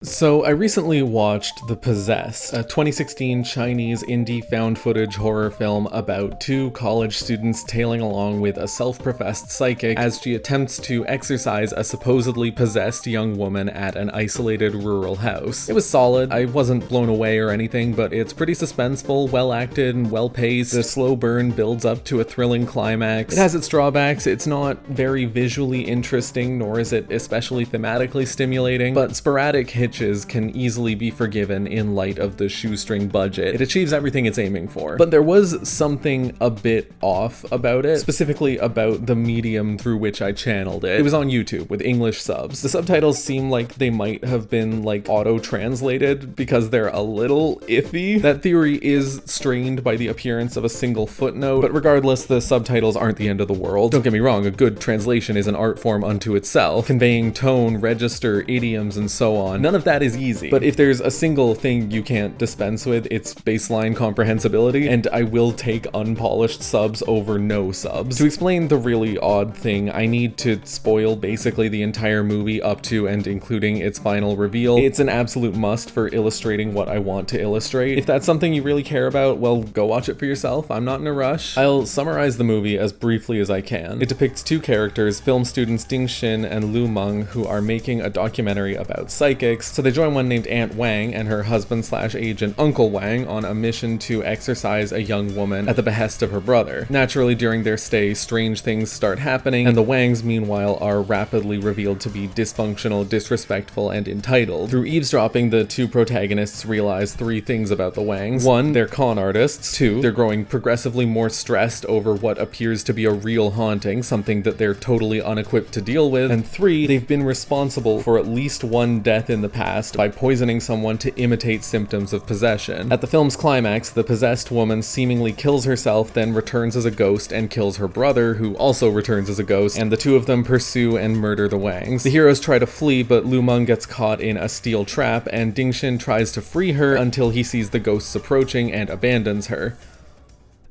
So I recently watched The Possessed, a 2016 Chinese indie found footage horror film about two college students tailing along with a self-professed psychic as she attempts to exorcise a supposedly possessed young woman at an isolated rural house. It was solid, I wasn't blown away or anything, but it's pretty suspenseful, well acted, and well paced. The slow burn builds up to a thrilling climax. It has its drawbacks, it's not very visually interesting, nor is it especially thematically stimulating, but sporadic hitches can easily be forgiven in light of the shoestring budget. It achieves everything it's aiming for. But there was something a bit off about it, specifically about the medium through which I channeled it. It was on YouTube with English subs. The subtitles seem like they might have been auto-translated because they're a little iffy. That theory is strained by the appearance of a single footnote, but regardless, the subtitles aren't the end of the world. Don't get me wrong, a good translation is an art form unto itself, conveying tone, register, idioms, and so on. None of that is easy, but if there's a single thing you can't dispense with, it's baseline comprehensibility, and I will take unpolished subs over no subs. To explain the really odd thing, I need to spoil basically the entire movie up to and including its final reveal. It's an absolute must for illustrating what I want to illustrate. If that's something you really care about, well, go watch it for yourself. I'm not in a rush. I'll summarize the movie as briefly as I can. It depicts two characters, film students Ding Xin and Lu Meng, who are making a documentary about psychics. So they join one named Aunt Wang and her husband/agent Uncle Wang on a mission to exorcise a young woman at the behest of her brother. Naturally, during their stay, strange things start happening, and the Wangs, meanwhile, are rapidly revealed to be dysfunctional, disrespectful, and entitled. Through eavesdropping, the two protagonists realize three things about the Wangs. One, they're con artists. Two, they're growing progressively more stressed over what appears to be a real haunting, something that they're totally unequipped to deal with. And three, they've been responsible for at least one death in the past by poisoning someone to imitate symptoms of possession. At the film's climax, the possessed woman seemingly kills herself, then returns as a ghost and kills her brother, who also returns as a ghost, and the two of them pursue and murder the Wangs. The heroes try to flee, but Lu Meng gets caught in a steel trap, and Ding Xin tries to free her until he sees the ghosts approaching and abandons her.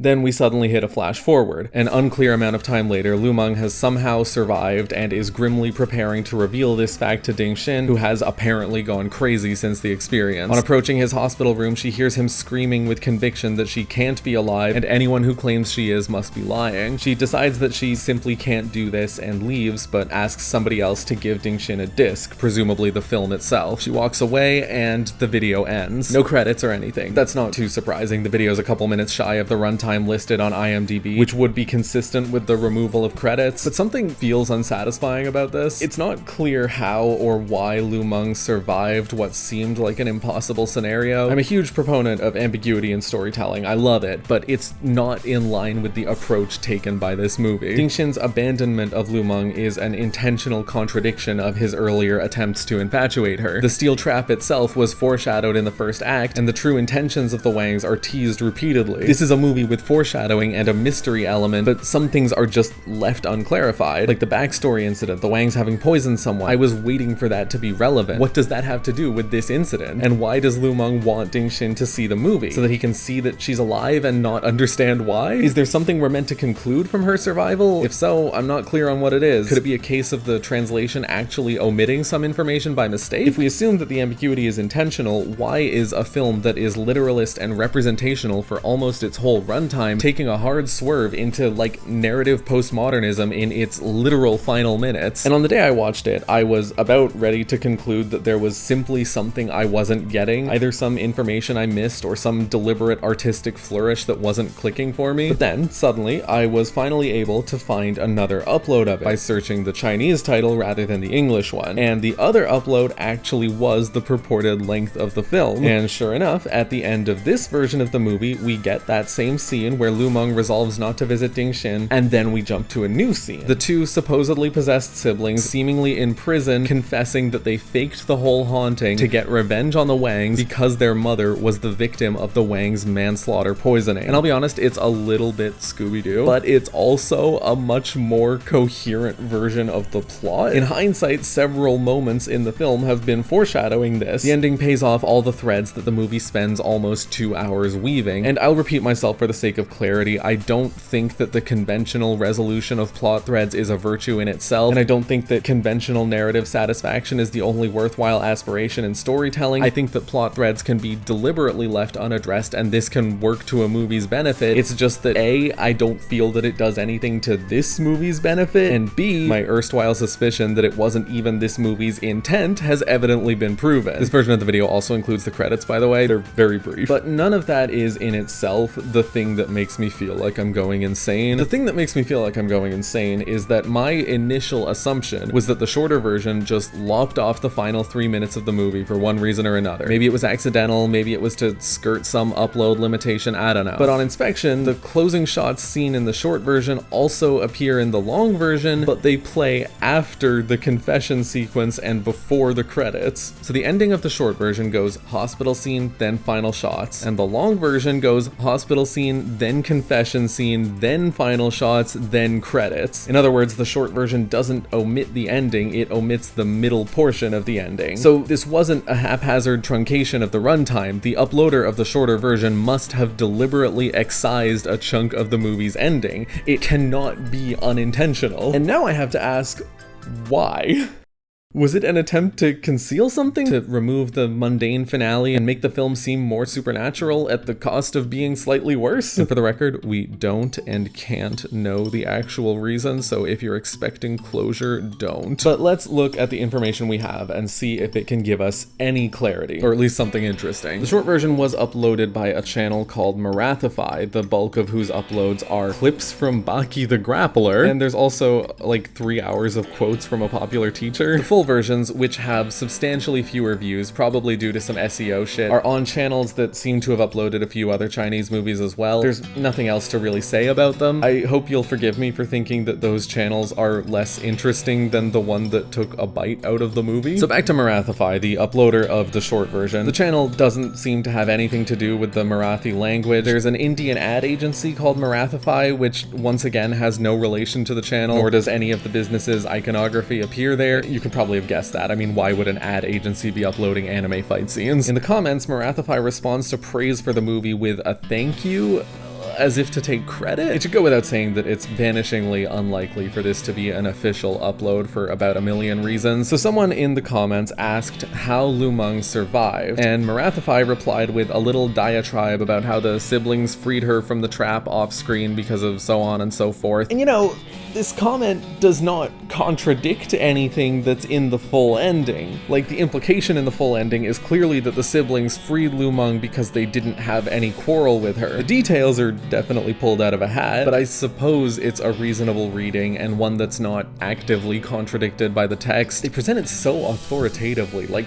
Then we suddenly hit a flash forward. An unclear amount of time later, Lu Meng has somehow survived and is grimly preparing to reveal this fact to Ding Xin, who has apparently gone crazy since the experience. On approaching his hospital room, she hears him screaming with conviction that she can't be alive and anyone who claims she is must be lying. She decides that she simply can't do this and leaves, but asks somebody else to give Ding Xin a disc, presumably the film itself. She walks away and the video ends. No credits or anything. That's not too surprising. The video's a couple minutes shy of the runtime listed on IMDb, which would be consistent with the removal of credits, but something feels unsatisfying about this. It's not clear how or why Lu Meng survived what seemed like an impossible scenario. I'm a huge proponent of ambiguity in storytelling, I love it, but it's not in line with the approach taken by this movie. Ding Xin's abandonment of Lu Meng is an intentional contradiction of his earlier attempts to infatuate her. The steel trap itself was foreshadowed in the first act, and the true intentions of the Wangs are teased repeatedly. This is a movie with foreshadowing and a mystery element, but some things are just left unclarified, like the backstory incident, the Wangs having poisoned someone. I was waiting for that to be relevant. What does that have to do with this incident? And why does Lu Meng want Ding Xin to see the movie? So that he can see that she's alive and not understand why? Is there something we're meant to conclude from her survival? If so, I'm not clear on what it is. Could it be a case of the translation actually omitting some information by mistake? If we assume that the ambiguity is intentional, why is a film that is literalist and representational for almost its whole runtime taking a hard swerve into narrative postmodernism in its literal final minutes? And on the day I watched it, I was about ready to conclude that there was simply something I wasn't getting, either some information I missed or some deliberate artistic flourish that wasn't clicking for me. But then, suddenly, I was finally able to find another upload of it by searching the Chinese title rather than the English one. And the other upload actually was the purported length of the film. And sure enough, at the end of this version of the movie, we get that same scene where Lu Meng resolves not to visit Ding Xin, and then we jump to a new scene. The two supposedly possessed siblings seemingly in prison confessing that they faked the whole haunting to get revenge on the Wangs because their mother was the victim of the Wangs' manslaughter poisoning. And I'll be honest, it's a little bit Scooby-Doo, but it's also a much more coherent version of the plot. In hindsight, several moments in the film have been foreshadowing this. The ending pays off all the threads that the movie spends almost 2 hours weaving, and I'll repeat myself for the sake sake of clarity. I don't think that the conventional resolution of plot threads is a virtue in itself, and I don't think that conventional narrative satisfaction is the only worthwhile aspiration in storytelling. I think that plot threads can be deliberately left unaddressed, and this can work to a movie's benefit. It's just that A, I don't feel that it does anything to this movie's benefit, and B, my erstwhile suspicion that it wasn't even this movie's intent has evidently been proven. This version of the video also includes the credits, by the way. They're very brief. But none of that is in itself the thing that makes me feel like I'm going insane. The thing that makes me feel like I'm going insane is that my initial assumption was that the shorter version just lopped off the final 3 minutes of the movie for one reason or another. Maybe it was accidental, maybe it was to skirt some upload limitation, I don't know. But on inspection, the closing shots seen in the short version also appear in the long version, but they play after the confession sequence and before the credits. So the ending of the short version goes hospital scene, then final shots, and the long version goes hospital scene, then confession scene, then final shots, then credits. In other words, the short version doesn't omit the ending, it omits the middle portion of the ending. So this wasn't a haphazard truncation of the runtime. The uploader of the shorter version must have deliberately excised a chunk of the movie's ending. It cannot be unintentional. And now I have to ask, why? Was it an attempt to conceal something? To remove the mundane finale and make the film seem more supernatural at the cost of being slightly worse? And for the record, we don't and can't know the actual reason, so if you're expecting closure, don't. But let's look at the information we have and see if it can give us any clarity, or at least something interesting. The short version was uploaded by a channel called Marathify, the bulk of whose uploads are clips from Baki the Grappler, and there's also like 3 hours of quotes from a popular teacher. The full versions, which have substantially fewer views, probably due to some SEO shit, are on channels that seem to have uploaded a few other Chinese movies as well. There's nothing else to really say about them. I hope you'll forgive me for thinking that those channels are less interesting than the one that took a bite out of the movie. So back to Marathify, the uploader of the short version. The channel doesn't seem to have anything to do with the Marathi language. There's an Indian ad agency called Marathify, which once again has no relation to the channel, nor does any of the business's iconography appear there. You can probably have guessed that. I mean, why would an ad agency be uploading anime fight scenes? In the comments, Marathify responds to praise for the movie with a thank you, as if to take credit. It should go without saying that it's vanishingly unlikely for this to be an official upload for about a million reasons. So someone in the comments asked how Lumeng survived, and Marathify replied with a little diatribe about how the siblings freed her from the trap off screen because of so on and so forth. And you know, this comment does not contradict anything that's in the full ending. Like, the implication in the full ending is clearly that the siblings freed Lumeng because they didn't have any quarrel with her. The details are definitely pulled out of a hat, but I suppose it's a reasonable reading and one that's not actively contradicted by the text. They present it so authoritatively, like,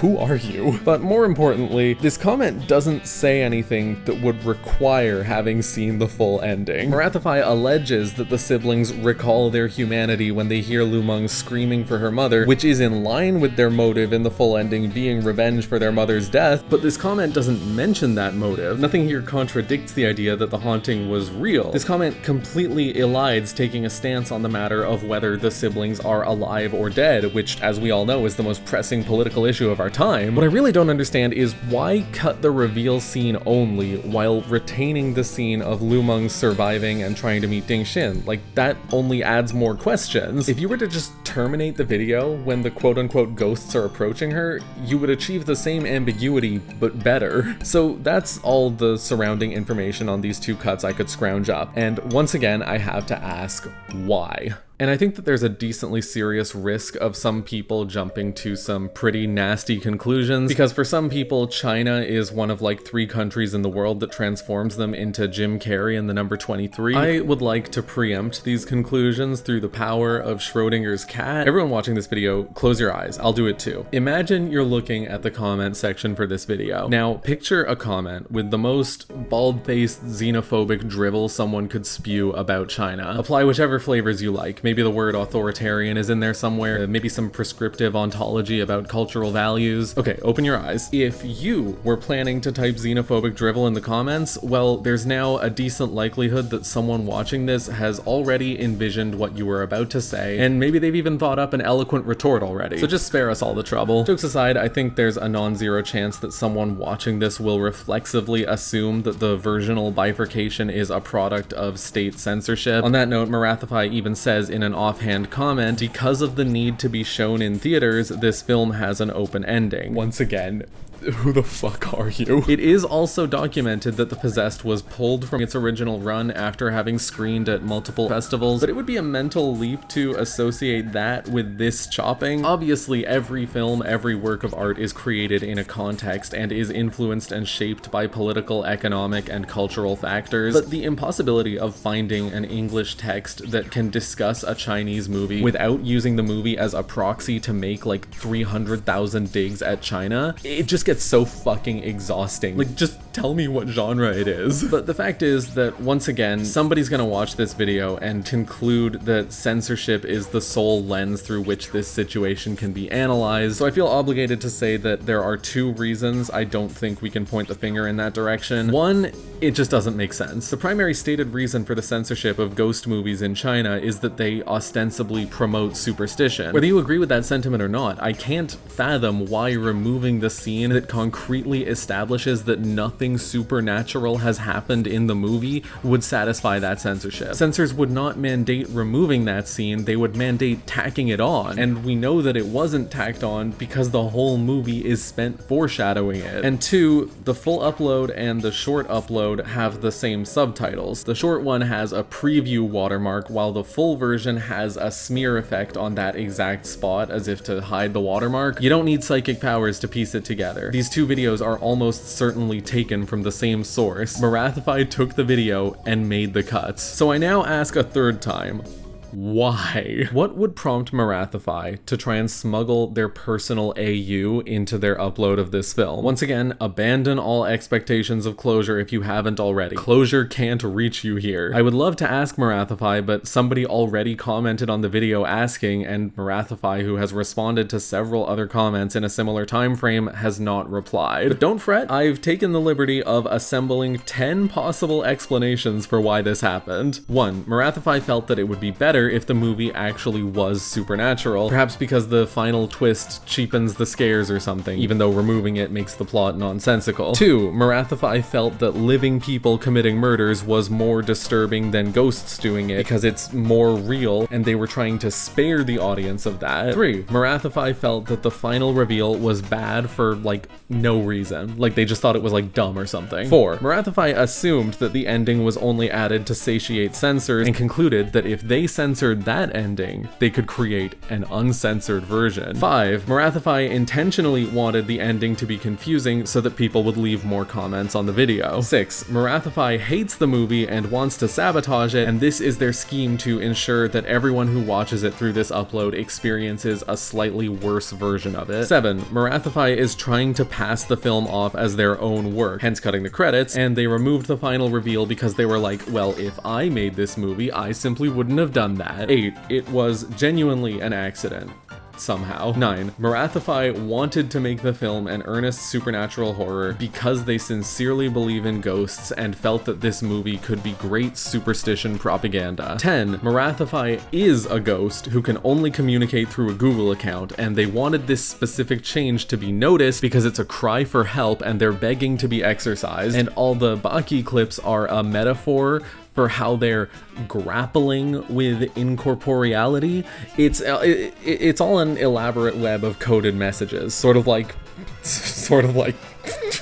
who are you? But more importantly, this comment doesn't say anything that would require having seen the full ending. Marathify alleges that the siblings recall their humanity when they hear Lumeng screaming for her mother, which is in line with their motive in the full ending being revenge for their mother's death, but this comment doesn't mention that motive. Nothing here contradicts the idea that the haunting was real. This comment completely elides taking a stance on the matter of whether the siblings are alive or dead, which, as we all know, is the most pressing political issue of our time. What I really don't understand is why cut the reveal scene only while retaining the scene of Lumeng surviving and trying to meet Ding Xin? Like, that only adds more questions. If you were to just terminate the video when the quote-unquote ghosts are approaching her, you would achieve the same ambiguity, but better. So that's all the surrounding information on these two cuts I could scrounge up. And once again, I have to ask, why? And I think that there's a decently serious risk of some people jumping to some pretty nasty conclusions, because for some people, China is one of like 3 countries in the world that transforms them into Jim Carrey and the number 23. I would like to preempt these conclusions through the power of Schrodinger's cat. Everyone watching this video, close your eyes. I'll do it too. Imagine you're looking at the comment section for this video. Now, picture a comment with the most bald-faced xenophobic drivel someone could spew about China. Apply whichever flavors you like. maybe the word authoritarian is in there somewhere, maybe some prescriptive ontology about cultural values. Okay, open your eyes. If you were planning to type xenophobic drivel in the comments, well, there's now a decent likelihood that someone watching this has already envisioned what you were about to say, and maybe they've even thought up an eloquent retort already. So just spare us all the trouble. Jokes aside, I think there's a non-zero chance that someone watching this will reflexively assume that the versional bifurcation is a product of state censorship. On that note, Marathify even says in an offhand comment, because of the need to be shown in theaters, this film has an open ending. Once again, who the fuck are you? It is also documented that The Possessed was pulled from its original run after having screened at multiple festivals, but it would be a mental leap to associate that with this chopping. Obviously, every film, every work of art is created in a context and is influenced and shaped by political, economic, and cultural factors, but the impossibility of finding an English text that can discuss a Chinese movie without using the movie as a proxy to make like 300,000 digs at China, it just gets so fucking exhausting. Like, just tell me what genre it is. But the fact is that, once again, somebody's gonna watch this video and conclude that censorship is the sole lens through which this situation can be analyzed. So I feel obligated to say that there are two reasons I don't think we can point the finger in that direction. One, it just doesn't make sense. The primary stated reason for the censorship of ghost movies in China is that they ostensibly promote superstition. Whether you agree with that sentiment or not, I can't fathom why removing the scene that concretely establishes that nothing supernatural has happened in the movie would satisfy that censorship. Censors would not mandate removing that scene, they would mandate tacking it on, and we know that it wasn't tacked on because the whole movie is spent foreshadowing it. And two, the full upload and the short upload have the same subtitles. The short one has a preview watermark, while the full version has a smear effect on that exact spot as if to hide the watermark. You don't need psychic powers to piece it together. These two videos are almost certainly taken from the same source. Marathify took the video and made the cuts. So I now ask a third time, why? What would prompt Marathify to try and smuggle their personal AU into their upload of this film? Once again, abandon all expectations of closure if you haven't already. Closure can't reach you here. I would love to ask Marathify, but somebody already commented on the video asking, and Marathify, who has responded to several other comments in a similar time frame, has not replied. But don't fret, I've taken the liberty of assembling 10 possible explanations for why this happened. 1. Marathify felt that it would be better if the movie actually was supernatural, perhaps because the final twist cheapens the scares or something, even though removing it makes the plot nonsensical. 2. Marathify felt that living people committing murders was more disturbing than ghosts doing it because it's more real, and they were trying to spare the audience of that. 3. Marathify felt that the final reveal was bad for, like, no reason. Like, they just thought it was, like, dumb or something. 4. Marathify assumed that the ending was only added to satiate censors and concluded that if they censored that ending, they could create an uncensored version. 5. Marathify intentionally wanted the ending to be confusing so that people would leave more comments on the video. 6. Marathify hates the movie and wants to sabotage it, and this is their scheme to ensure that everyone who watches it through this upload experiences a slightly worse version of it. 7. Marathify is trying to pass the film off as their own work, hence cutting the credits, and they removed the final reveal because they were like, well, if I made this movie, I simply wouldn't have done that. 8. It was genuinely an accident. Somehow. 9. Marathify wanted to make the film an earnest supernatural horror because they sincerely believe in ghosts and felt that this movie could be great superstition propaganda. 10. Marathify is a ghost who can only communicate through a Google account, and they wanted this specific change to be noticed because it's a cry for help and they're begging to be exorcised, and all the Baki clips are a metaphor for how they're grappling with incorporeality. It's all an elaborate web of coded messages, sort of like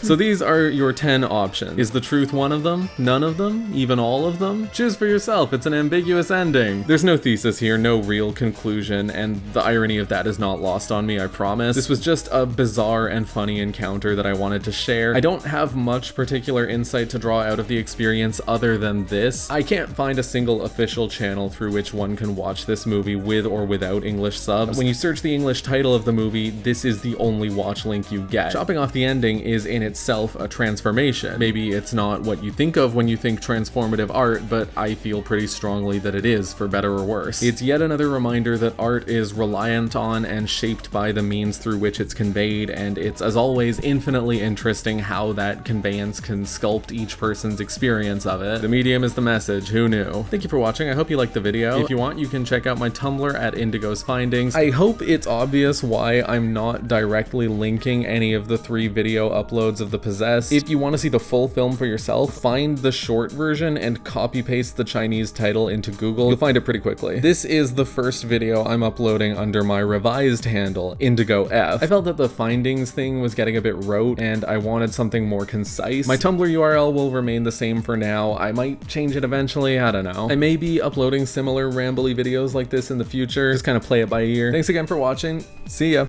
So these are your 10 options. Is the truth one of them? None of them? Even all of them? Choose for yourself, it's an ambiguous ending. There's no thesis here, no real conclusion, and the irony of that is not lost on me, I promise. This was just a bizarre and funny encounter that I wanted to share. I don't have much particular insight to draw out of the experience other than this. I can't find a single official channel through which one can watch this movie with or without English subs. When you search the English title of the movie, this is the only watch link you get. Chopping off the ending is in itself a transformation. Maybe it's not what you think of when you think transformative art, but I feel pretty strongly that it is, for better or worse. It's yet another reminder that art is reliant on and shaped by the means through which it's conveyed, and it's, as always, infinitely interesting how that conveyance can sculpt each person's experience of it. The medium is the message, who knew? Thank you for watching, I hope you liked the video. If you want, you can check out my Tumblr at Indigo's Findings. I hope it's obvious why I'm not directly linking any of the 3 video uploads of The Possessed. If you want to see the full film for yourself, find the short version and copy-paste the Chinese title into Google. You'll find it pretty quickly. This is the first video I'm uploading under my revised handle, Indigo F. I felt that the findings thing was getting a bit rote, and I wanted something more concise. My Tumblr URL will remain the same for now. I might change it eventually, I don't know. I may be uploading similar rambly videos like this in the future, just kind of play it by ear. Thanks again for watching, see ya!